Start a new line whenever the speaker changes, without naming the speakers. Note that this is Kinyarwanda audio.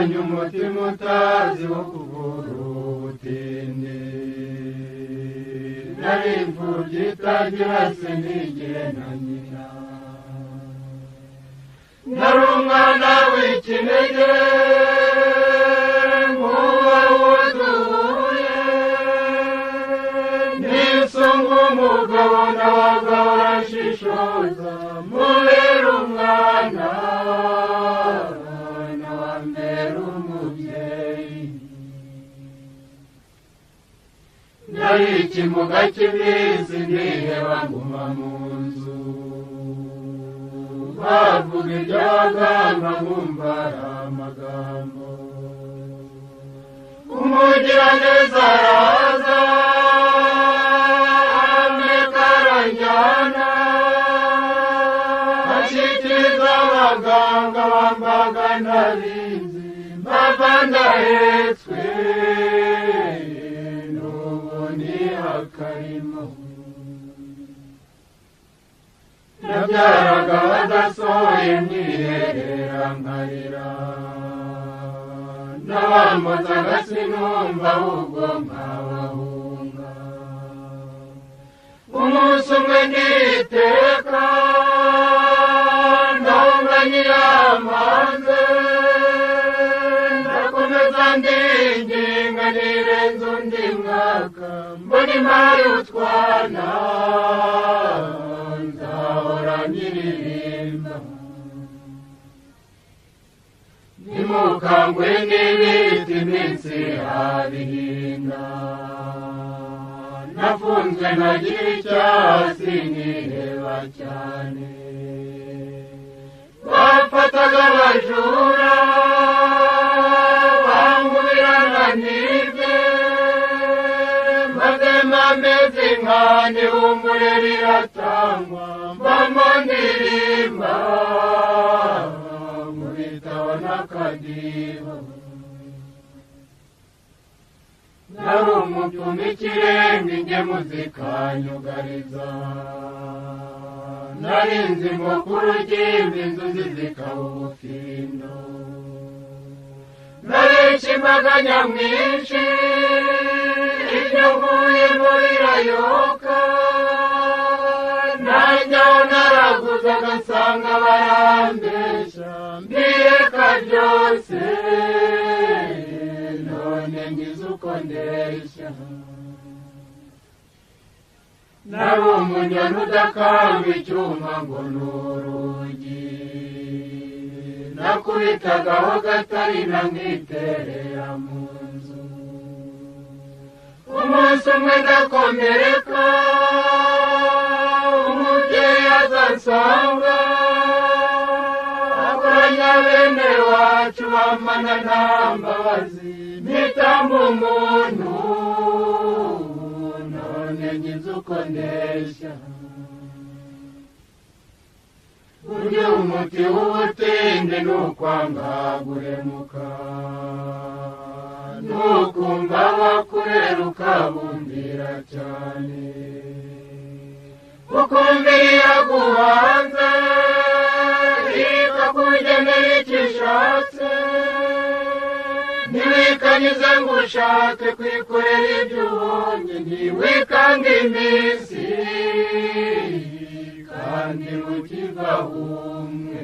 wanyu umutima utazi wo kuvura ubutindi nari imfubyi itagira se ntigire na nyina nari umwana w'ikinege nk'uwo wuzuye nisunga umugabo nabaga warashishoza mubera umwana nawambera umubyeyi nari ikimuga cy'iminsi ndiheba nguma mu nzu bavuga iby'abaganga nkumva ari amagambo umugiraneza araza ameka aranjyana ashyikiriza abaganga bambaga ntabizi mpava ndahetswe n'ubu ni akarimo nabyaraga badasohoye mwiherera nkarira n'abampozaga sinumva ahubwo nkabahunga umunsi umwe nditeka ndahunga nyiramanze ndakomeza ndinginga nirenze undi mwaka mbona imari utwana nzahora nyiririmba nimukangwe n'ibiti iminsi yabihinda nafunzwe ntagira icyaha siniheba cyane bafataga abajura bangubirana n'ibye maze mpameze nkane humure riratangwa mbamo ndirimba mu bitabo n'akadiho nari umupfumu ikirenga ingemu zikanyugariza nari nzi mukuru ugimba inzuzi zikaba ubufindo narisha imbaga nyamwinshi ibyo nkuyemo birayoka nanjye aho naraguze agasanga barambesha mbireka byose none ngize uko ndeshya nari umunyana udakanga icyuma ngo ni urugi nakubitagaho gatarina nkiterera mu nzu umunsi umwe ndakomereka umubyeyi azansanga akoranya bene wacu bamana nta mbabazi mpitamo umuntu none ngize uko ndeshya burya umuti w'ubutinde nukwanga guhemuka nukumva bakurera ukabumbira cyane ukumvira guhanze ikakugenera icyo ishatse ntiwikanyuze ngo ushake kwikorera ibyo ubonye ntiwikange iminsi kandi ukiva umwe